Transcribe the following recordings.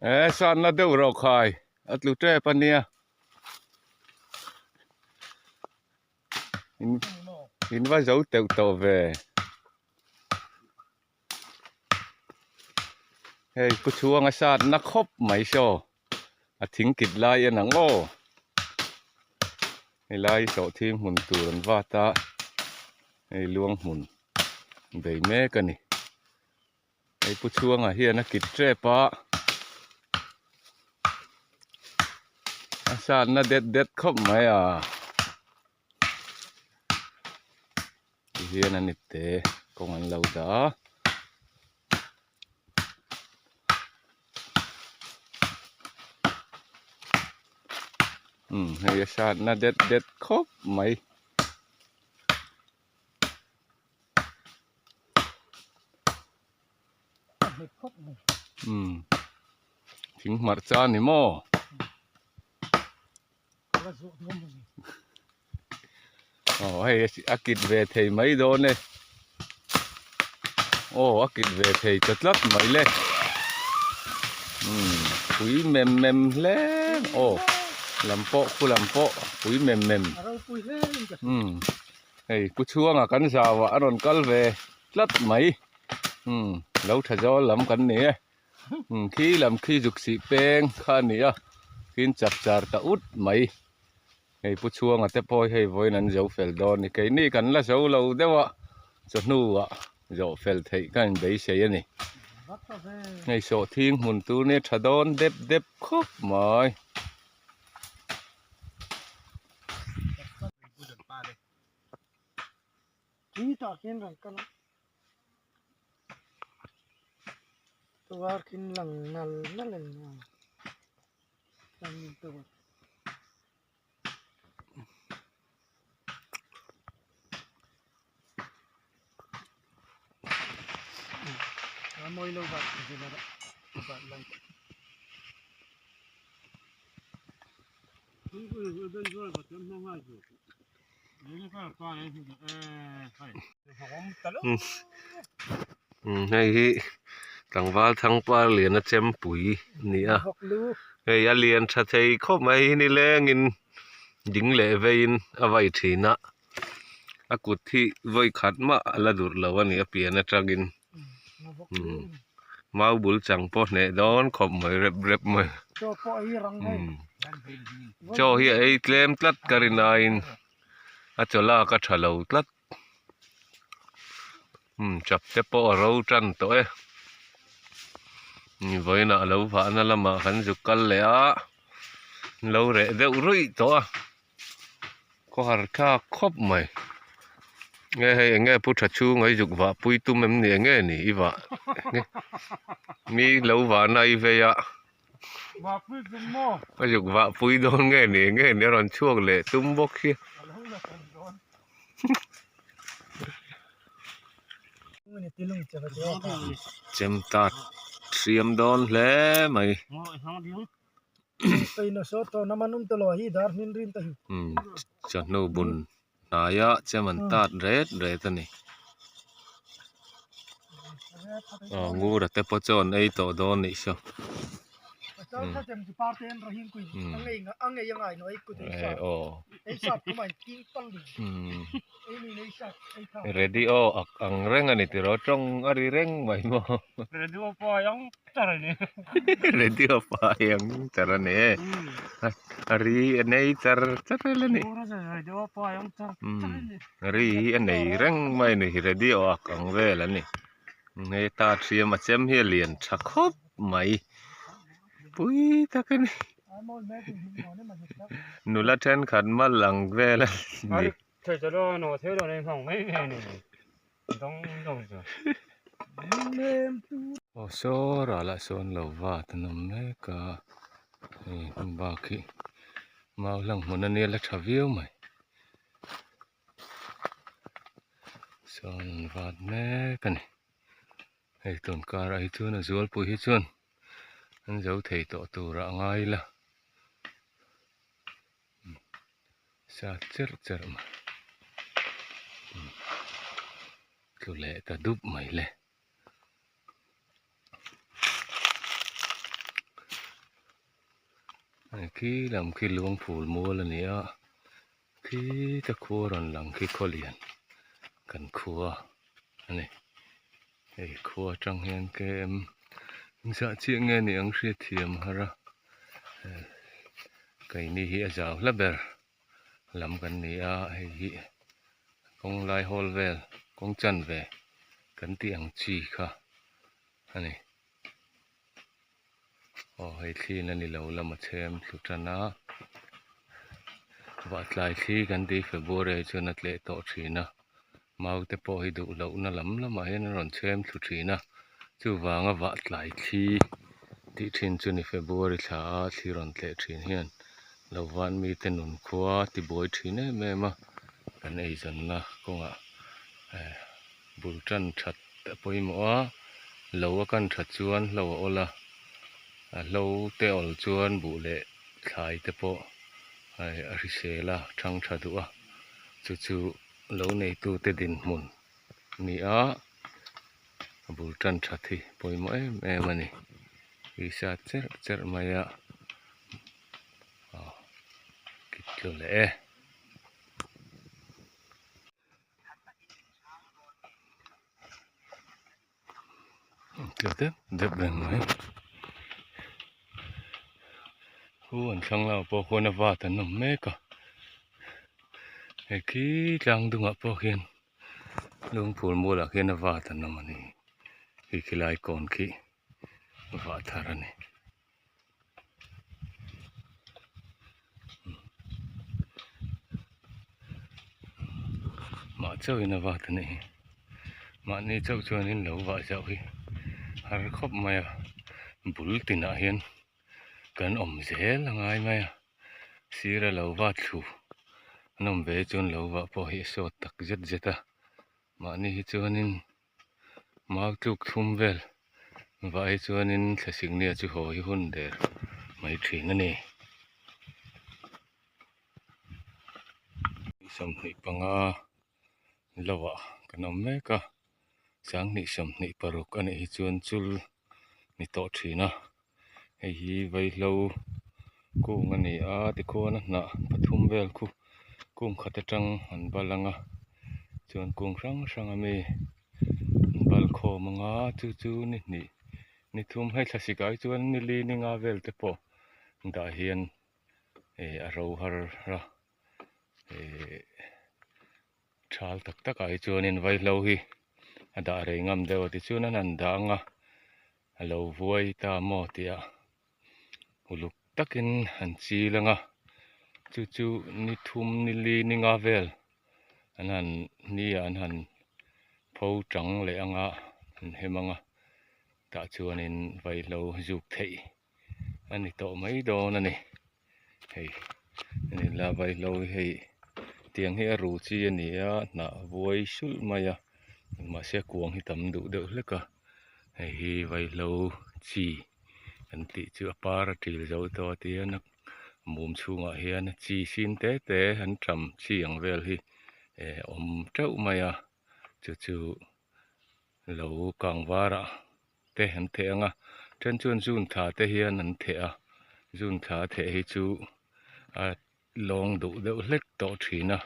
Sanna Deurokai, att lu träpania. In vai dấu teu tàu về. Hey, ku chuang a sát na khop mai so. A thing kit lai an ang o. Hey lai so thim hun turan va ta. Hey luang hun. Bei me ka ni. Hey ku chuang a hian a kit trepa. A sát na det khop mai a. Hian an ite kong an lau da. Hay sát na det khop mai. Thing mar cha ni mo. Hay akit về thầy mấy đô nè. Akit về thầy chật lắm mấy lê. Quý mềm lê. Làm po, quý mềm. Hey, ku chuang a kan zawa aron kal ve tlat mai. Lo tha jo lam kan ni. Khi lam khi juk si peng kha ni a. Kin chap char ta ut mai. Hey, ku chuang a te poi hey voi nan zo fel don ni kai ni kan la zo lo dewa. Cho nu a zo fel thei kan bei sei ani. Hey, so thing mun tu ne tha don dep khop mai. Ini tak kena kan. Tuar kin lang nal. Lang tu. Amoy lo bat sigara. Bat lang. Ini ben jual bat yang mau aja. Ini kan tuan ini hai. Hay tang val thang pa lian a chem pui ni a. Hey a lian tha thei khop mai ni leng in ding le vein a vai thina. A kut thi voi khat ma la dur law ani a pian a tragin. Mau bul chang po ne don khop mai rep mai. Cho po hi rang hai. Cho hi ai tlem tlat karinain. A chola ka thalo tlat. Chap te po ro tran to e. Ni voi na lo va na lama khan jukal le a. Lo re deu rui to a. Ko har kha khop mai. Nghe pu tha chu ngai juk va pui tum em ni nghe ni i va. Mi lo va nai ve ya. Va pui tum mo. A juk va pui don nghe ni ron chuak le tum bok hi. Chem tat triam don le mai. Kai na so to namanum to lo hi dar min rin ta hi. Cha no bun na ya cheman tat red ani. Ngu ra te po chon ei to don ni so. Cha chem ki parten rahin ku. Angai yang ai no ai ku te sa. Ei sa ku mai king pal ni. Ei ni nei sa ei tha. Ready ang reng ani ti ro trong ari reng mai mo. Ready pa yang tar ni. Ready pa yang tar ni. Ari nei tar le ni. Ready pa yang tar ni. Ari nei reng mai ni ready ang ve la ni. Nei ta triam a chem hi lian tha khop mai. Pui ta kan nula ten khan ma lang ve la ni. Thầy cho nó nó thế rồi nên phòng mấy ngày này đóng rồi. So ra la son lo va tanam me ka ba ki mau lang mun ani la thaviu mai. Son va me kan ei ton ka ra hi chu na zual pu hi chun an zo thei to tu ra ngai la. Sa cher ma. Ku le ta dup mai le. khi làm khi luông phủ mua là nè khi ta khua ròn lằng khi khó liền cần khua này cái khua trong hiện kem dạ chuyện nghe nè ông sẽ thiềm hả ra cái này hi giàu lắm bè làm cái này hi con lai hol về con chân về cần tiếng chi cả này hay khi này lâu lắm mà xem chút na vắt lại khi gần đi February cho nó lệ tổ trí na mau te po hi du lâu na lắm mà hiện rồi xem chút trí na chú vàng vắt lại khi đi trên cho ni February thà thì rồi lệ trí hiện lâu van mi tên nôn khóa thì bồi trí này mẹ mà cái này dần na con bùn chân chặt bồi mỏ lâu căn chặt chuan lâu ola lâu teo chuan bu lệ khai te po arisela thang thadua chu lâu này tu te din mun ni bùn chân chặt thì bồi mỏ em mà này isa cher maya kitlo le đẹp bên này huân sang lao po huân va tan nom me ka e ki tlang dunga po hian lung phul mu la hian va tan nom ani ki lai kon ki va thar ani ma chau ina va tan ni ma ni chau chuan in lo va chau hi har khop mai bul tina hian kan om zel ngai mai sira lo va thu nom ve chun lo va po hi so tak zet zeta ma ni hi chuanin mau tuk thum vel vai chuanin thasing nia chu ho hi hun der mai thin ani som hi panga lawa kanom me ka sang ni som ni paruk ani hi chuan chul ni to thina hei hi vai lo kung ani ti khona na pathum vel khu kung khata tang an balanga chuan kung sang ami bal kho manga chu ni thum hai thasikai chuan ni li ni nga vel te po da hian a ro har ra thal tak ai chuan in vai lo hi ada re ngam deuh ti chuan an danga lo vuai ta mo tia uluk takin an chi langa chu ni thum ni li ni nga vel an ni an han pho tang le anga an hemanga ta chuan in vai lo juk thei ani to mai do na ni hei ni la vai lo hei tiang hi ru chi ani na vuai sul maya ma se kuang hi tam du deuh hleka hei hi vai lo chi an ti chu apara til zo to tian mum chunga hian chi sin te an tham chiang vel hi om tau maya chu lo kang wara te han the anga chen chuan jun tha te hian an the a jun tha the hi chu long du deuh hlek to thina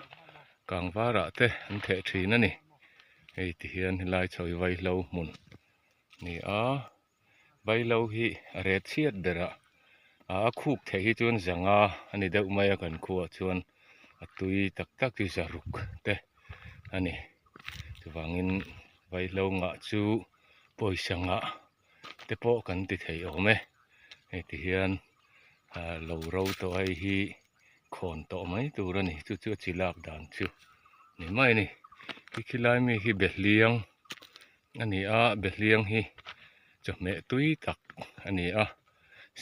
kang wara te an the thina ni hei ti hian lai choi vai lo mun ni vai lo hi re chiat bera khuk the hi chuan zanga ani deuh mai kan khuwa chuan atui tak ti zaruk te ani chuwangin vai lo nga chu poisanga te po kan ti thei ome hei ti hian lo ro to ai hi khon to mai tur ani chu chilak dan chu ni mai ni khilai mi hi behliang ani behliang hi chome tui tak ani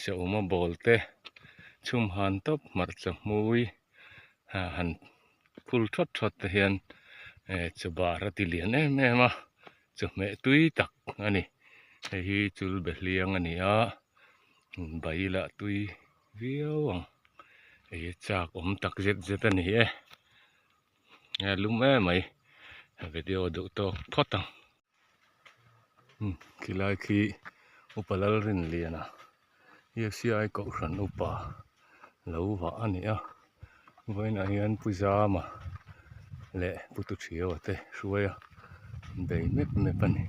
seuma bolte chum han top mar chamui han phul thot te hian chubara ti lian em chome tui tak ani hi chul behliang ani baila tui viawang chak om tak zet ani lum mai video du to photang kilai khi upalal rin liana EFCI ko ran upa lâu vã này à với này anh bây giờ mà lệ bút tụt chiều thế xuôi à đầy mét này bên này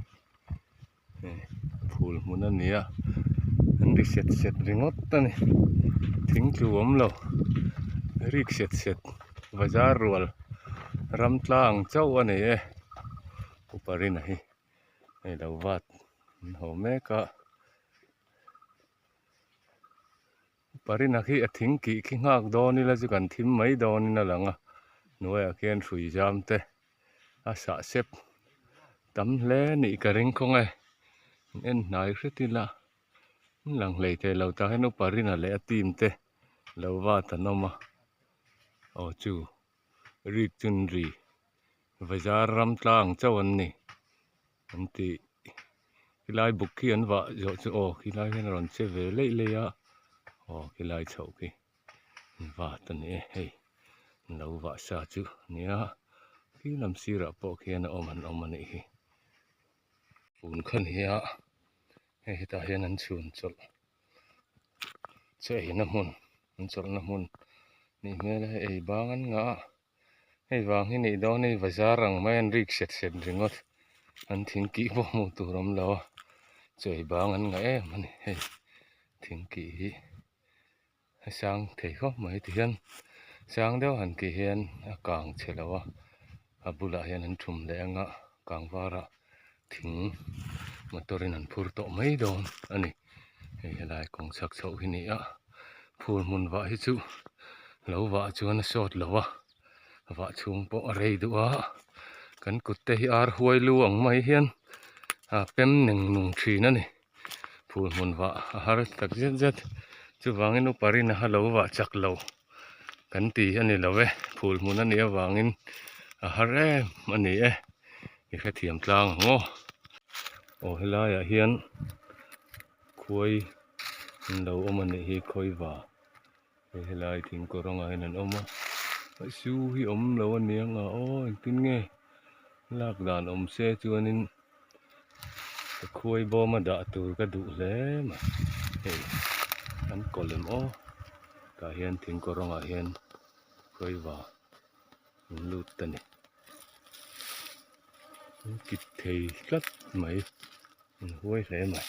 phul muốn anh này à anh đi xét ringot ta này thính chú ấm lâu rik xét và giá ruột ram tlang châu anh này upari này này đầu vắt hậu mẹ cả upari này khi thính kỹ khi ngạc đó ni là chỉ cần thím mấy đó ni là lăng à nuôi ở kia sủi jam te xả xếp tắm lé nị cả ring không ai nên nói rất là lăng lệ thế lâu ta hay nó upari là lẽ tim te lâu vắt ta nó mà chú rik chun ri và giá ram tlang châu anh nè anh thì khi lai bục khi anh vợ rồi chứ khi lai cái nó sẽ về lấy á khi lai chậu khi vợ tận này hey lâu vợ xa chứ nhá khi làm xí ra bộ khi anh ôm anh này phun khăn hia hey ta hiện anh chuồn chol chơi nằm hôn nị mẹ là hey bang anh ngã hey bang hi nị đó nị và giá rằng mấy anh rik xét ringot anh thính kỹ vô một tủ rắm lâu chơi bang anh ngã mà nị hey thính kỹ sang thấy không mấy tiền sang đâu hẳn kỳ hiền càng chế lâu bula hiền anh chum lẽ ngã càng vara thính mà tôi nên phur to mấy đòn anh này lại còn sắc sậu hi nị phur mun vạ hi chu lâu vạ chu anh sốt lâu vạ chung bộ rây đũa kan cút tê hi ar huay luang mấy hiền pem nung trì nè nè phur mun vạ har tak zet chu wangin upari na lâu vạ chắc lâu kan ti anh lâu phur mun anh wangin har anh cái khai thiam tlang ngo helai hiền khoi lâu anh hi khoi vạ helai thing ko rong ai nan su hi lâu anh anh tin nghe lạc đàn xe chu anh khoi bo mà đã tur ka du le mà anh có lem cả hiền thing ko rong ai hiền khoi vạ lut ta ni kít thei lát mấy huay thế mà